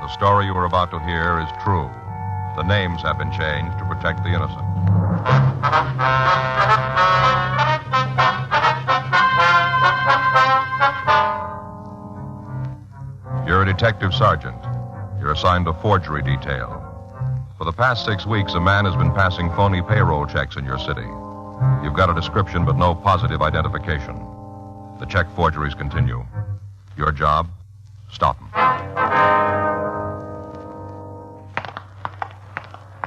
The story you are about to hear is true. The names have been changed to protect the innocent. You're a detective sergeant. You're assigned a forgery detail. For the past 6 weeks, a man has been passing phony payroll checks in your city. You've got a description, but no positive identification. The check forgeries continue. Your job? Stop him.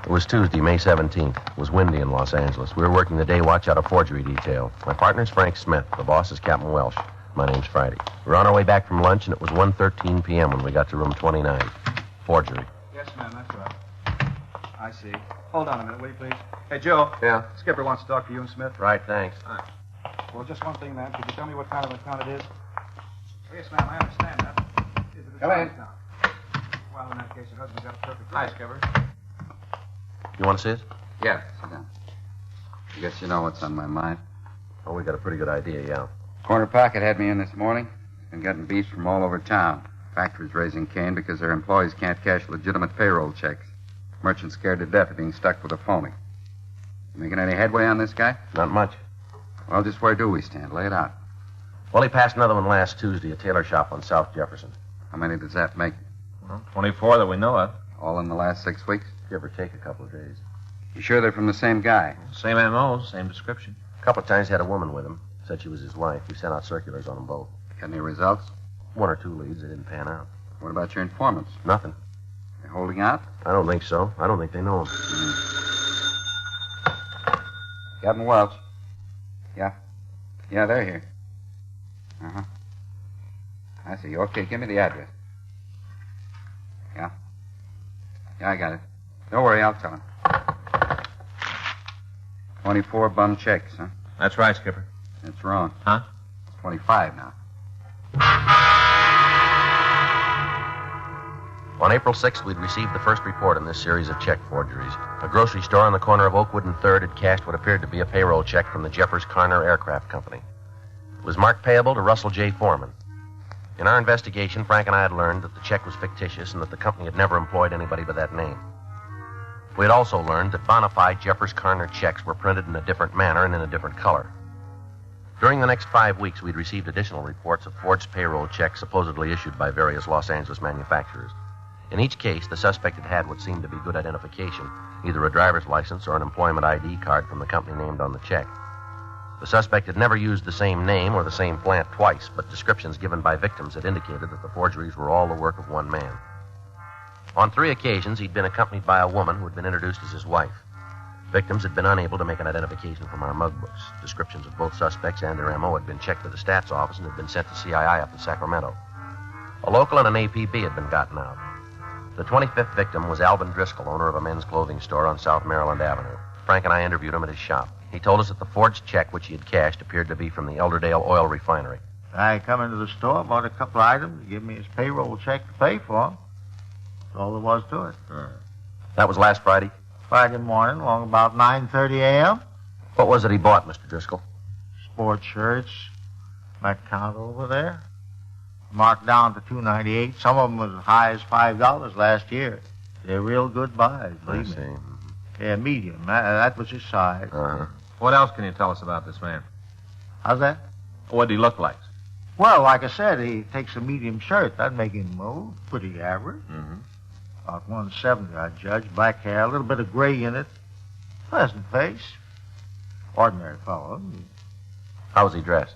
It was Tuesday, May 17th. It was windy in Los Angeles. We were working the day watch out of forgery detail. My partner's Frank Smith. The boss is Captain Welsh. My name's Friday. We were on our way back from lunch, and it was 1:13 p.m. when we got to room 29. Forgery. Yes, ma'am, that's right. I see. Hold on a minute, will you, please? Hey, Joe. Yeah? Skipper wants to talk to you and Smith. Right, thanks. Well, just one thing, ma'am. Could you tell me what kind of account it is? Oh, yes, ma'am, I understand that. Is it a Come in. account? Well, in that case, your husband's got a perfect... Hi, Skipper. You want to see it? Yeah, sit down. I guess you know what's on my mind. Oh, we got a pretty good idea, yeah. Corner Pocket had me in this morning. Been getting beefs from all over town. Factories raising Cain because their employees can't cash legitimate payroll checks. Merchants scared to death of being stuck with a phony. You making any headway on this guy? Not much. Well, just where do we stand? Lay it out. Well, he passed another one last Tuesday, a tailor shop on South Jefferson. How many does that make? Well, 24 that we know of. All in the last 6 weeks? Give or take a couple of days. You sure they're from the same guy? Same M.O., same description. A couple of times he had a woman with him. Said she was his wife. We sent out circulars on them both. Got any results? 1 or 2 leads. They didn't pan out. What about your informants? Nothing. They're holding out? I don't think so. I don't think they know him. Captain Welch. Yeah. Yeah, they're here. Uh-huh. I see. Okay, give me the address. Yeah. Yeah, I got it. Don't worry, I'll tell him. 24 bum checks, huh? That's right, Skipper. That's wrong. Huh? 25 now. On April 6th, we'd received the first report in this series of check forgeries. A grocery store on the corner of Oakwood and 3rd had cashed what appeared to be a payroll check from the Jeffers Carner Aircraft Company. It was marked payable to Russell J. Foreman. In our investigation, Frank and I had learned that the check was fictitious and that the company had never employed anybody by that name. We had also learned that bona fide Jeffers Carner checks were printed in a different manner and in a different color. During the next 5 weeks, we'd received additional reports of forged payroll checks supposedly issued by various Los Angeles manufacturers. In each case, the suspect had had what seemed to be good identification, either a driver's license or an employment ID card from the company named on the check. The suspect had never used the same name or the same plant twice, but descriptions given by victims had indicated that the forgeries were all the work of one man. On 3 occasions, he'd been accompanied by a woman who had been introduced as his wife. Victims had been unable to make an identification from our mug books. Descriptions of both suspects and their M.O. had been checked with the stats office and had been sent to CII up in Sacramento. A local and an APB had been gotten out. The 25th victim was Alvin Driscoll, owner of a men's clothing store on South Maryland Avenue. Frank and I interviewed him at his shop. He told us that the forged check which he had cashed appeared to be from the Elderdale Oil Refinery. I come into the store, bought a couple of items, give me his payroll check to pay for them. That's all there was to it. That was last Friday? Friday morning, along about 9:30 a.m. What was it he bought, Mr. Driscoll? Sports shirts, that counter over there. Marked down to $2.98. Some of them was as high as $5 last year. They're real good buys, believe me. see. Yeah, medium. That was his size. Uh-huh. What else can you tell us about this man? How's that? What did he look like? Well, like I said, he takes a medium shirt. That'd make him pretty average. Mm-hmm. About 170, I'd judge. Black hair, a little bit of gray in it. Pleasant face. Ordinary fellow. How was he dressed?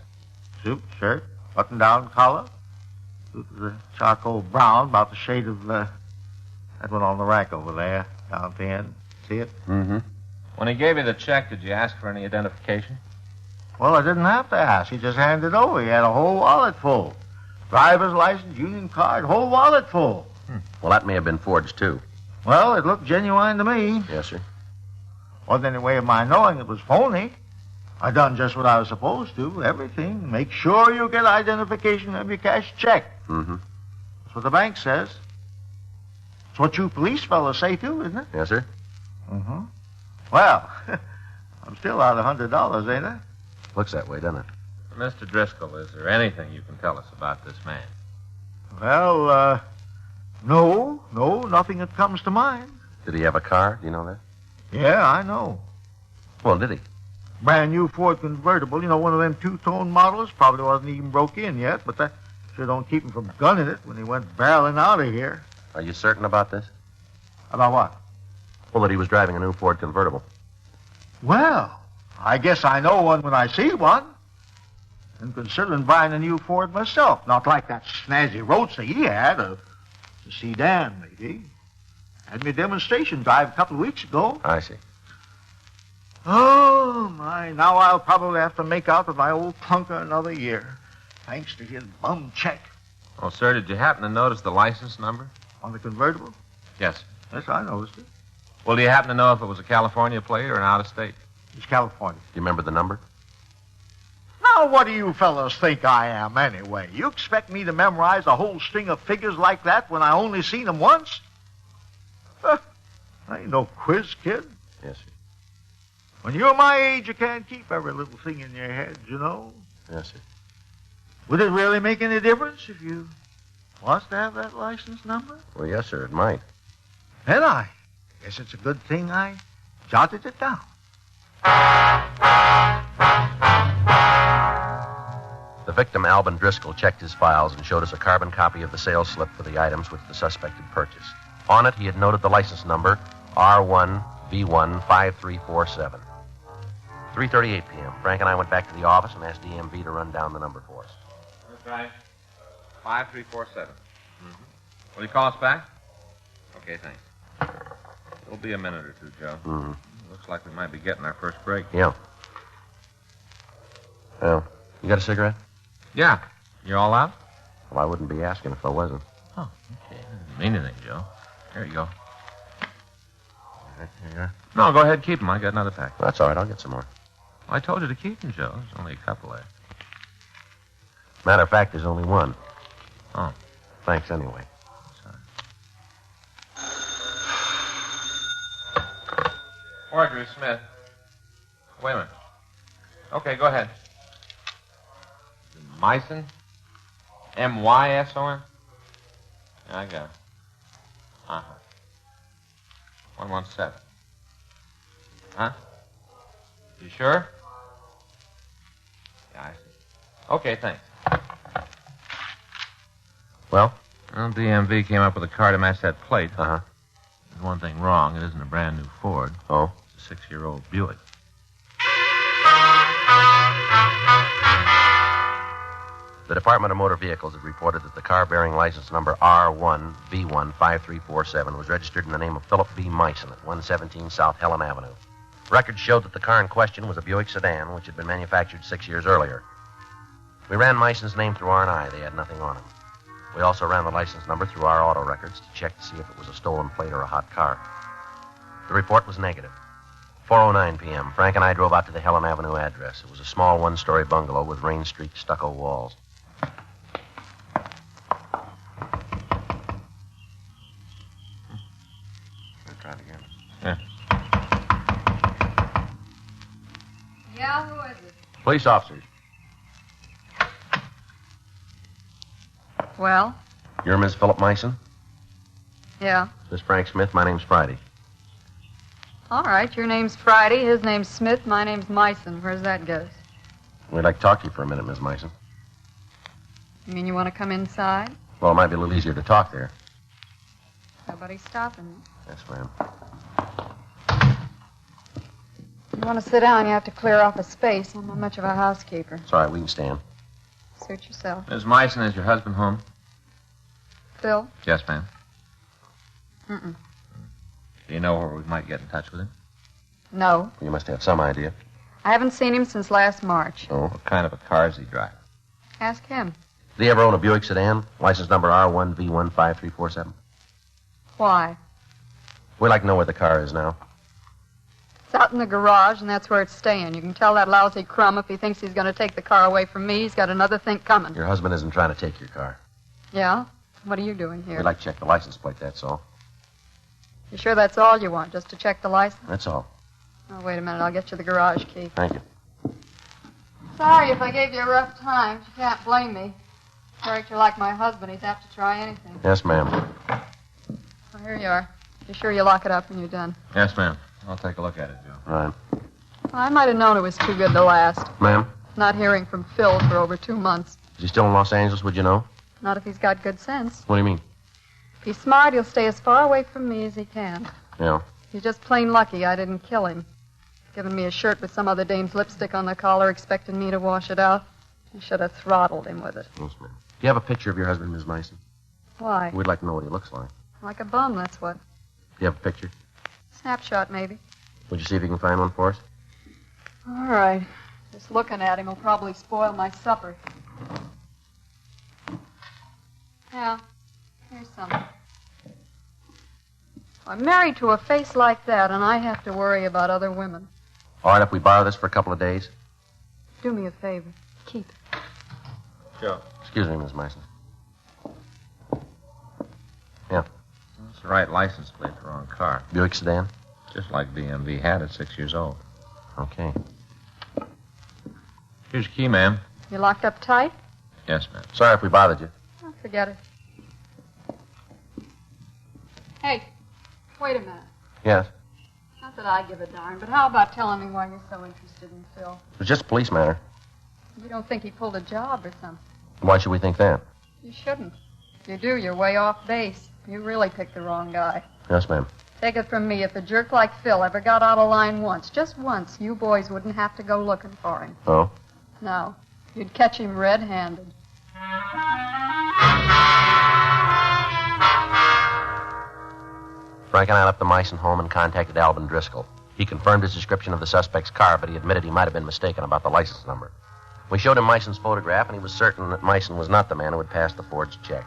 Suit, shirt, button-down collar. Suit was a charcoal brown, about the shade of that one on the rack over there, down at the end. See it? Mm-hmm. When he gave you the check, did you ask for any identification? Well, I didn't have to ask. He just handed it over. He had a whole wallet full. Driver's license, union card, whole wallet full. Well, that may have been forged, too. Well, it looked genuine to me. Yes, sir. Wasn't any way of my knowing it was phony. I done just what I was supposed to, everything. Make sure you get identification of your cash check. Mm-hmm. That's what the bank says. It's what you police fellows say, too, isn't it? Yes, sir. Mm-hmm. Well, I'm still out $100, ain't I? Looks that way, doesn't it? Mr. Driscoll, is there anything you can tell us about this man? Well, No, nothing that comes to mind. Did he have a car? Do you know that? Yeah, I know. Well, did he? Brand new Ford convertible, one of them two-tone models. Probably wasn't even broke in yet, but that sure don't keep him from gunning it when he went barreling out of here. Are you certain about this? About what? Well, that he was driving a new Ford convertible. Well, I guess I know one when I see one. And considering buying a new Ford myself, not like that snazzy Roadster he had, a sedan, maybe. Had me a demonstration drive a couple of weeks ago. I see. Oh, my. Now I'll probably have to make out with my old clunker another year, thanks to his bum check. Oh, sir, did you happen to notice the license number? On the convertible? Yes. Yes, I noticed it. Well, do you happen to know if it was a California plate or an out-of-state? It's California. Do you remember the number? Now, what do you fellows think I am, anyway? You expect me to memorize a whole string of figures like that when I only seen them once? I ain't no quiz kid. Yes, sir. When you're my age, you can't keep every little thing in your head, Yes, sir. Would it really make any difference if you was to have that license number? Well, yes, sir, it might. Then I guess it's a good thing I jotted it down. The victim, Alvin Driscoll, checked his files and showed us a carbon copy of the sales slip for the items which the suspect had purchased. On it, he had noted the license number, R1V15347. 3:38 p.m. Frank and I went back to the office and asked DMV to run down the number for us. That's right. 5347. Mm-hmm. Will you call us back? Okay, thanks. It'll be a minute or two, Joe. Mm-hmm. Looks like we might be getting our first break. Yeah. Well, you got a cigarette? Yeah. You all out? Well, I wouldn't be asking if I wasn't. Oh, okay. Didn't mean anything, Joe. Here you go. Right, here you are. No, go ahead, keep them. I got another pack. Well, that's all right. I'll get some more. Well, I told you to keep them, Joe. There's only a couple there. Matter of fact, there's only one. Oh. Thanks anyway. Sorry. Marjorie Smith. Wait a minute. Okay, go ahead. Myson? M-Y-S-O-N? Yeah, I got it. Uh-huh. 117. Huh? You sure? Yeah, I see. Okay, thanks. Well? Well, DMV came up with a car to match that plate. Uh-huh. There's one thing wrong. It isn't a brand new Ford. Oh? It's a 6-year-old Buick. The Department of Motor Vehicles had reported that the car bearing license number R1V15347 was registered in the name of Philip B. Myson at 117 South Helen Avenue. Records showed that the car in question was a Buick sedan, which had been manufactured 6 years earlier. We ran Myson's name through R&I. They had nothing on him. We also ran the license number through our auto records to check to see if it was a stolen plate or a hot car. The report was negative. 4:09 p.m., Frank and I drove out to the Helen Avenue address. It was a small one-story bungalow with rain-streaked stucco walls. Try it again. Yeah. Yeah, who is it? Police officers. Well, You're Miss Philip Myson? yeah. This is Frank Smith. My name's Friday. All right, your name's Friday, his name's Smith, my name's Myson. Where's that goes? We'd like to talk to you for a minute, Miss Myson. You mean you want to come inside? Well, it might be a little easier to talk there. Nobody's stopping. Yes, ma'am. You want to sit down, you have to clear off a space. I'm not much of a housekeeper. It's all right. We can stand. Suit yourself. Miss Myson, is your husband home? Phil? Yes, ma'am. Mm-mm. Do you know where we might get in touch with him? No. You must have some idea. I haven't seen him since last March. Oh. What kind of a car is he driving? Ask him. Did he ever own a Buick sedan? License number R1V15347. Why? We'd like to know where the car is now. It's out in the garage, and that's where it's staying. You can tell that lousy crumb if he thinks he's going to take the car away from me. He's got another think coming. Your husband isn't trying to take your car. Yeah? What are you doing here? We'd like to check the license plate, that's all. You sure that's all you want, just to check the license? That's all. Oh, wait a minute. I'll get you the garage key. Thank you. Sorry if I gave you a rough time. You can't blame me. Character like my husband, he's apt to try anything. Yes, ma'am. Here you are. Be sure you lock it up when you're done. Yes, ma'am. I'll take a look at it, Joe. Right. Well, I might have known it was too good to last. Ma'am, Not hearing from Phil for over 2 months. is he still in Los Angeles, would you know? Not if he's got good sense. What do you mean? If he's smart, he'll stay as far away from me as he can. Yeah. He's just plain lucky I didn't kill him. Giving me a shirt with some other dame's lipstick on the collar, expecting me to wash it out. I should have throttled him with it. Yes, ma'am. Do you have a picture of your husband, Miss Mason? Why? We'd like to know what he looks like. Like a bum, that's what. Do you have a picture? Snapshot, maybe. Would you see if you can find one for us? All right. Just looking at him will probably spoil my supper. Yeah, here's some. I'm married to a face like that, and I have to worry about other women. All right, if we borrow this for a couple of days. Do me a favor. Keep it. Sure. Excuse me, Miss Mason. Yeah. That's the right license plate, the wrong car. Buick sedan? Just like DMV had at 6 years old. Okay. Here's your key, ma'am. You locked up tight? Yes, ma'am. Sorry if we bothered you. Oh, forget it. Hey, wait a minute. Yes. Not that I give a darn, but how about telling me why you're so interested in Phil? It was just a police matter. You don't think he pulled a job or something? Why should we think that? You shouldn't. If you do, you're way off base. You really picked the wrong guy. Yes, ma'am. Take it from me, if a jerk like Phil ever got out of line once, just once, you boys wouldn't have to go looking for him. Oh? No. You'd catch him red-handed. Frank and I left the Meissen home and contacted Alvin Driscoll. He confirmed his description of the suspect's car, but he admitted he might have been mistaken about the license number. We showed him Meissen's photograph, and he was certain that Meissen was not the man who had passed the forged check.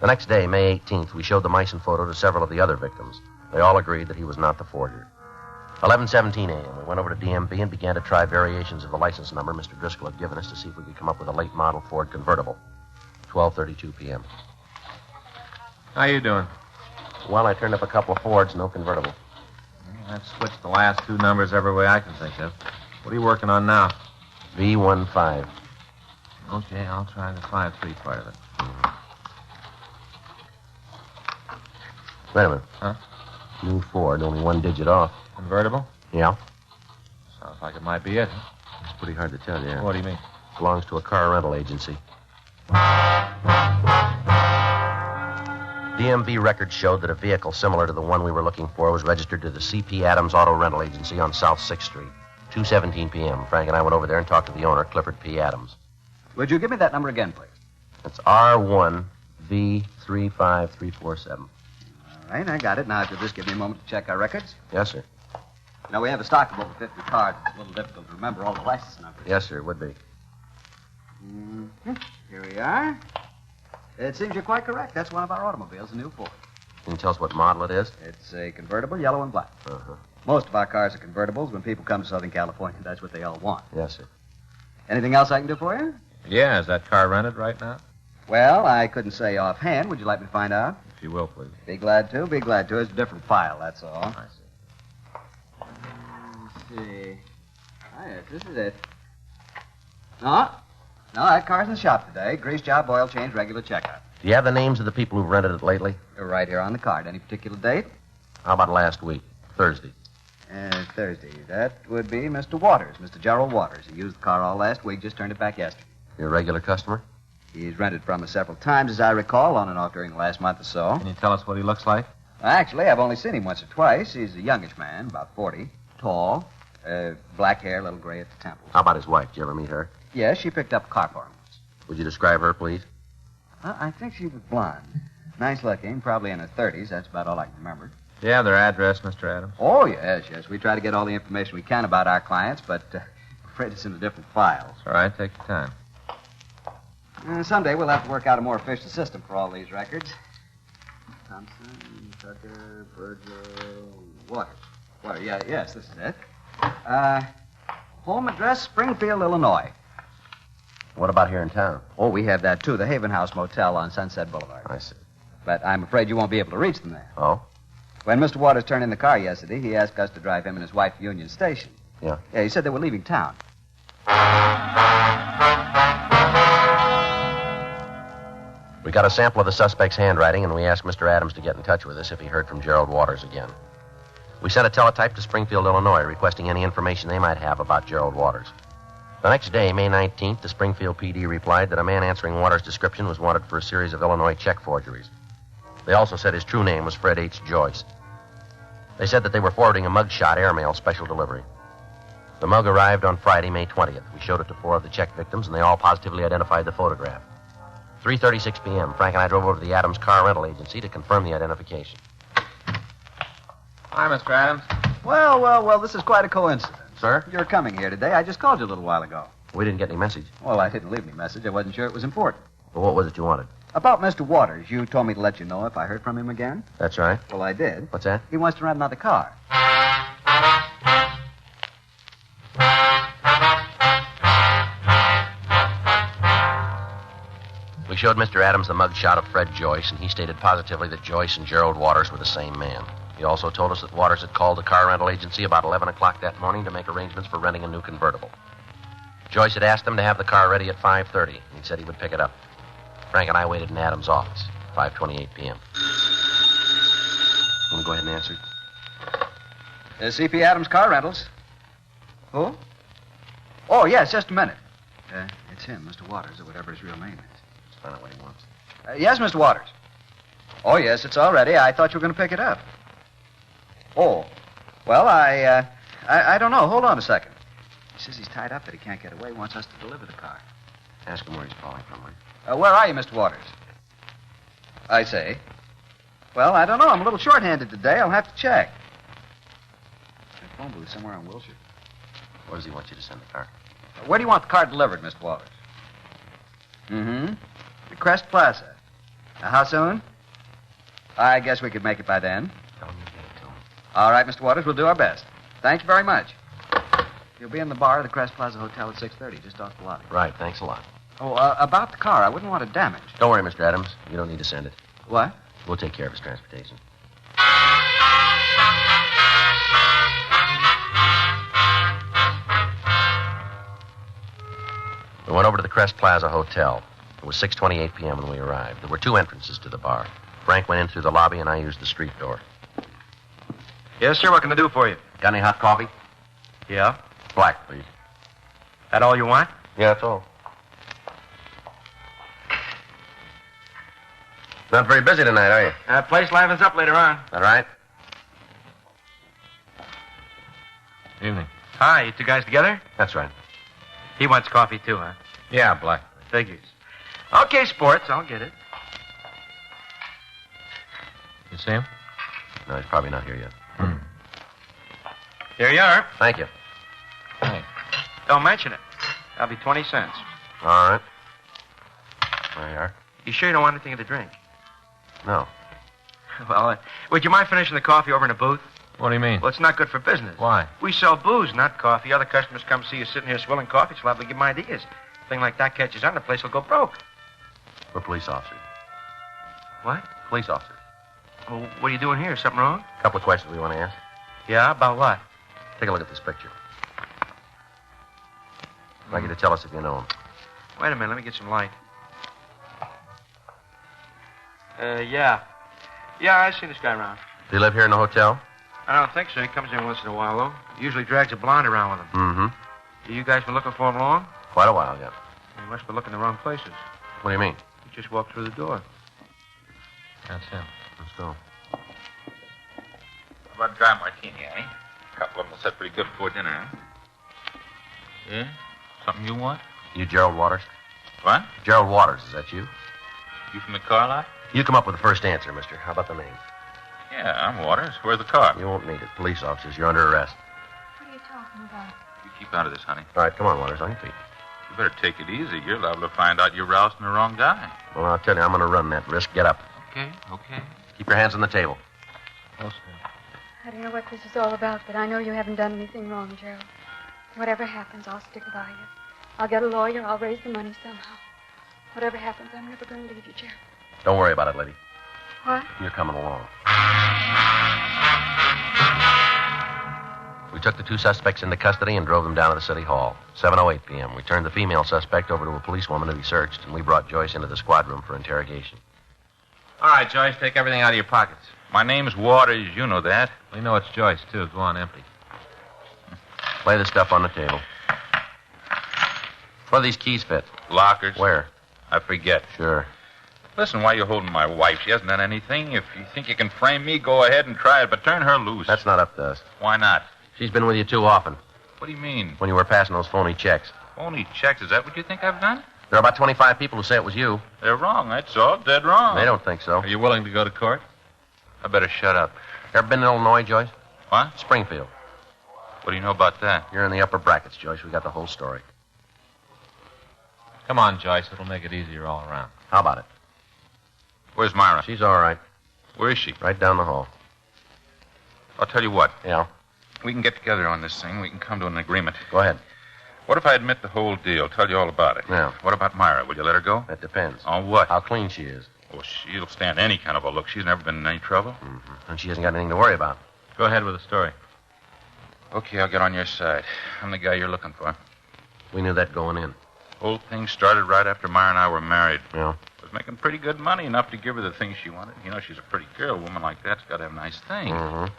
The next day, May 18th, we showed the Meissen photo to several of the other victims. They all agreed that he was not the forger. 11:17 a.m., we went over to DMV and began to try variations of the license number Mr. Driscoll had given us to see if we could come up with a late model Ford convertible. 12:32 p.m. How you doing? Well, I turned up a couple of Fords, no convertible. Well, I've switched the last two numbers every way I can think of. What are you working on now? V15. Okay, I'll try the 5-3 part of it. Wait a minute. Huh? New Ford, only one digit off. Convertible? Yeah? Sounds like it might be it. It's pretty hard to tell, yeah. What do you mean? Belongs to a car rental agency. DMV records showed that a vehicle similar to the one we were looking for was registered to the C.P. Adams Auto Rental Agency on South 6th Street. 2:17 p.m. Frank and I went over there and talked to the owner, Clifford P. Adams. Would you give me that number again, please? It's R1V35347. All right, I got it. Now, if you'll just give me a moment to check our records. Yes, sir. Now, we have a stock of over 50 cars. It's a little difficult to remember all the license numbers. Yes, sir, it would be. Mm-hmm. Here we are. It seems you're quite correct. That's one of our automobiles, a new Ford. Can you tell us what model it is? It's a convertible, yellow and black. Uh-huh. Most of our cars are convertibles. When people come to Southern California, that's what they all want. Yes, sir. Anything else I can do for you? Yeah, is that car rented right now? Well, I couldn't say offhand. Would you like me to find out? If you will, please. Be glad to. Be glad to. It's a different file, that's all. I see. Let's see. Ah, yes, this is it. No, that car's in the shop today. Grease job, oil change, regular checkout. Do you have the names of the people who've rented it lately? They're right here on the card. Any particular date? How about last week? Thursday. Thursday. That would be Mr. Waters, Mr. Gerald Waters. He used the car all last week, just turned it back yesterday. You're a regular customer? He's rented from us several times, as I recall, on and off during the last month or so. Can you tell us what he looks like? Actually, I've only seen him once or twice. He's a youngish man, about 40, tall, black hair, a little gray at the temples. How about his wife? Did you ever meet her? Yes, she picked up a car for him. Would you describe her, please? I think she was blonde. Nice looking, probably in her 30s. That's about all I can remember. Do you have their address, Mr. Adams? Oh, yes. We try to get all the information we can about our clients, but I'm afraid it's in a different file. It's all right. Take your time. Someday we'll have to work out a more efficient system for all these records. Thompson, Tucker, Virgil, Waters. Yes, this is it. Home address, Springfield, Illinois. What about here in town? Oh, we have that, too. The Haven House Motel on Sunset Boulevard. I see. But I'm afraid you won't be able to reach them there. Oh? When Mr. Waters turned in the car yesterday, he asked us to drive him and his wife to Union Station. Yeah? Yeah, he said they were leaving town. We got a sample of the suspect's handwriting, and we asked Mr. Adams to get in touch with us if he heard from Gerald Waters again. We sent a teletype to Springfield, Illinois, requesting any information they might have about Gerald Waters. The next day, May 19th, the Springfield PD replied that a man answering Waters' description was wanted for a series of Illinois check forgeries. They also said his true name was Fred H. Joyce. They said that they were forwarding a mugshot airmail special delivery. The mug arrived on Friday, May 20th. We showed it to 4 of the check victims, and they all positively identified the photograph. 3:36 p.m., Frank and I drove over to the Adams Car Rental Agency to confirm the identification. Hi, Mr. Adams. Well, this is quite a coincidence. Sir? You're coming here today. I just called you a little while ago. We didn't get any message. Well, I didn't leave any message. I wasn't sure it was important. Well, what was it you wanted? About Mr. Waters, you told me to let you know if I heard from him again. That's right. Well, I did. What's that? He wants to rent another car. We showed Mr. Adams the mugshot of Fred Joyce, and he stated positively that Joyce and Gerald Waters were the same man. He also told us that Waters had called the car rental agency about 11 o'clock that morning to make arrangements for renting a new convertible. Joyce had asked him to have the car ready at 5:30, and he said he would pick it up. Frank and I waited in Adams' office, 5:28 p.m. Want to go ahead and answer? CP Adams Car Rentals. Who? Oh, yes, just a minute. It's him, Mr. Waters, or whatever his real name is. Let's find out what he wants. Yes, Mr. Waters. Oh, yes, it's all ready. I thought you were going to pick it up. Oh, well, I don't know. Hold on a second. He says he's tied up, that he can't get away. He wants us to deliver the car. Ask him where he's calling from, will you? Where are you, Mr. Waters? I say. Well, I don't know. I'm a little short-handed today. I'll have to check. The phone booth somewhere on Wilshire. Where does he want you to send the car? Where do you want the car delivered, Mr. Waters? Mm-hmm. The Crest Plaza. How soon? I guess we could make it by then. Tell him you get it to him. All right, Mr. Waters, we'll do our best. Thank you very much. You'll be in the bar of the Crest Plaza Hotel at 6:30, just off the lobby. Right, thanks a lot. Oh, about the car, I wouldn't want it damaged. Don't worry, Mr. Adams. You don't need to send it. What? We'll take care of his transportation. We went over to the Crest Plaza Hotel. It was 6:28 p.m. when we arrived. There were 2 entrances to the bar. Frank went in through the lobby, and I used the street door. Yes, sir. What can I do for you? Got any hot coffee? Yeah. Black, please. That all you want? Yeah, that's all. Not very busy tonight, are you? Place livens up later on. All right. Evening. Hi, you 2 guys together? That's right. He wants coffee too, huh? Yeah, black. Figures. Okay, sports. I'll get it. You see him? No, he's probably not here yet. Here you are. Thank you. Hey. Don't mention it. That'll be 20 cents. All right. There you are. You sure you don't want anything to drink? No. Well, would you mind finishing the coffee over in the booth? What do you mean? Well, it's not good for business. Why? We sell booze, not coffee. Other customers come see you sitting here swilling coffee, so liable to give them ideas. A thing like that catches on, the place will go broke. We're police officers. What? Police officers. Well, what are you doing here? Something wrong? A couple of questions we want to ask. Yeah, about what? Take a look at this picture. I'd like you to tell us if you know him. Wait a minute, let me get some light. Yeah. Yeah, I see this guy around. Do you live here in the hotel? I don't think so. He comes in once in a while, though. He usually drags a blonde around with him. Mm-hmm. You guys been looking for him long? Quite a while, yeah. You must be looking in the wrong places. What do you mean? You just walked through the door. That's him. Let's go. How about a dry martini, eh? A couple of them will set pretty good before dinner, huh? Yeah? Something you want? You Gerald Waters? What? Gerald Waters, is that you? You from the car lot? You come up with the first answer, mister. How about the name? Yeah, I'm Waters. Where's the car? You won't need it. Police officers, you're under arrest. What are you talking about? You keep out of this, honey. All right, come on, Waters, on your feet. You better take it easy. You're liable to find out you're rousing the wrong guy. Well, I'll tell you, I'm going to run that risk. Get up. Okay. Keep your hands on the table. I don't know what this is all about, but I know you haven't done anything wrong, Gerald. Whatever happens, I'll stick by you. I'll get a lawyer. I'll raise the money somehow. Whatever happens, I'm never going to leave you, Gerald. Don't worry about it, lady. What? You're coming along. We took the 2 suspects into custody and drove them down to the city hall. 7:08 p.m. We turned the female suspect over to a policewoman to be searched, and we brought Joyce into the squad room for interrogation. All right, Joyce, take everything out of your pockets. My name's Waters. You know that. We know it's Joyce, too. Go on, empty. Lay the stuff on the table. Where do these keys fit? Lockers. Where? I forget. Sure. Listen, why are you holding my wife? She hasn't done anything. If you think you can frame me, go ahead and try it, but turn her loose. That's not up to us. Why not? She's been with you too often. What do you mean? When you were passing those phony checks. Phony checks? Is that what you think I've done? There are about 25 people who say it was you. They're wrong, that's all. Dead wrong. They don't think so. Are you willing to go to court? I better shut up. Ever been in Illinois, Joyce? What? Springfield. What do you know about that? You're in the upper brackets, Joyce. We got the whole story. Come on, Joyce. It'll make it easier all around. How about it? Where's Myra? She's all right. Where is she? Right down the hall. I'll tell you what. Yeah? We can get together on this thing. We can come to an agreement. Go ahead. What if I admit the whole deal? Tell you all about it. Yeah. What about Myra? Will you let her go? That depends. On what? How clean she is. Oh, she'll stand any kind of a look. She's never been in any trouble. Mm-hmm. And she hasn't got anything to worry about. Go ahead with the story. Okay, I'll get on your side. I'm the guy you're looking for. We knew that going in. Whole thing started right after Myra and I were married. Yeah. Was making pretty good money, enough to give her the things she wanted. You know, she's a pretty girl. A woman like that's got to have nice things. Mm-hmm.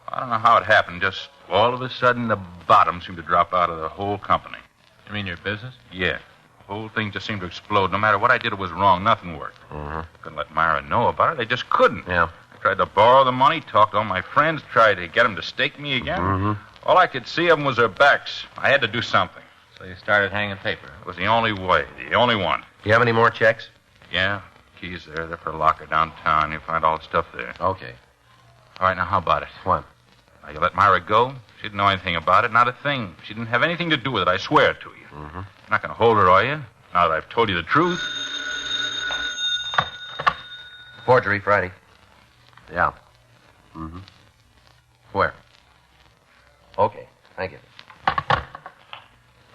I don't know how it happened. Just all of a sudden, the bottom seemed to drop out of the whole company. You mean your business? Yeah. The whole thing just seemed to explode. No matter what I did, it was wrong. Nothing worked. Mm-hmm. Couldn't let Myra know about it. They just couldn't. Yeah. I tried to borrow the money, talked to all my friends, tried to get them to stake me again. Mm-hmm. All I could see of them was their backs. I had to do something. So you started hanging paper. It was the only way, the only one. Do you have any more checks? Yeah, keys there. They're for a locker downtown. You'll find all the stuff there. Okay. All right, now how about it? What? Now, you let Myra go? She didn't know anything about it, not a thing. She didn't have anything to do with it, I swear to you. Mm-hmm. You're not going to hold her, are you? Now that I've told you the truth. Forgery, Friday. Yeah. Mm-hmm. Where? Okay, thank you.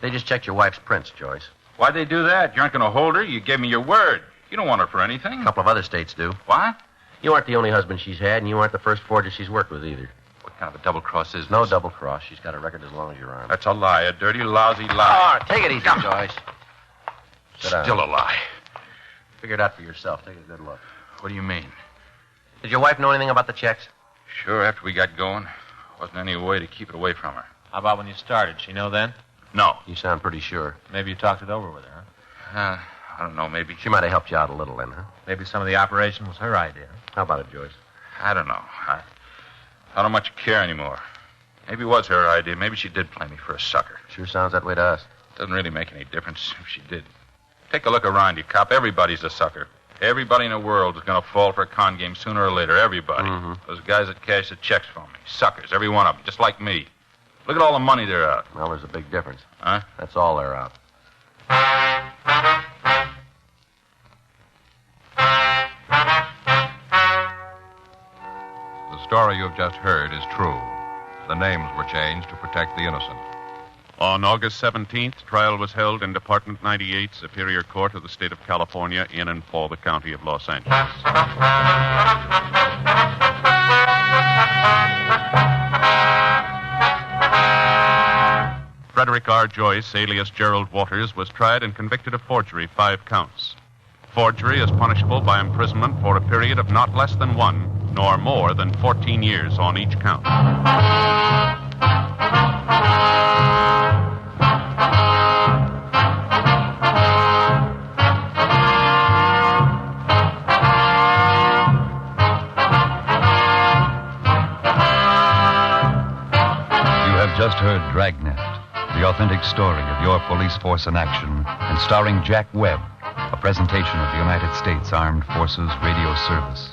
They just checked your wife's prints, Joyce. Why'd they do that? You aren't going to hold her? You gave me your word. You don't want her for anything. A couple of other states do. What? You aren't the only husband she's had, and you aren't the first forger she's worked with either. What kind of a double cross is this? No double cross. She's got a record as long as your arm. That's a lie, a dirty, lousy lie. All right, take it easy, Joyce. Sit down. Still a lie. Figure it out for yourself. Take a good look. What do you mean? Did your wife know anything about the checks? Sure, after we got going, wasn't any way to keep it away from her. How about when you started? She know then? No. You sound pretty sure. Maybe you talked it over with her, huh? I don't know, maybe. She might have helped you out a little then, huh? Maybe some of the operation was her idea. How about it, Joyce? I don't know. I don't much care anymore. Maybe it was her idea. Maybe she did play me for a sucker. Sure sounds that way to us. Doesn't really make any difference if she did. Take a look around you, cop. Everybody's a sucker. Everybody in the world is going to fall for a con game sooner or later. Everybody. Mm-hmm. Those guys that cash the checks for me. Suckers, every one of them, just like me. Look at all the money they're out. Well, there's a big difference. Huh? That's all they're out. The story you've just heard is true. The names were changed to protect the innocent. On August 17th, trial was held in Department 98, Superior Court of the State of California, in and for the County of Los Angeles. Frederick R. Joyce, alias Gerald Waters, was tried and convicted of forgery, 5 counts. Forgery is punishable by imprisonment for a period of not less than 1, nor more than 14 years on each count. Just heard Dragnet, the authentic story of your police force in action, and starring Jack Webb, a presentation of the United States Armed Forces Radio Service.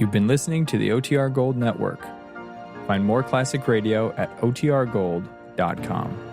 You've been listening to the OTR Gold Network. Find more classic radio at otrgold.com.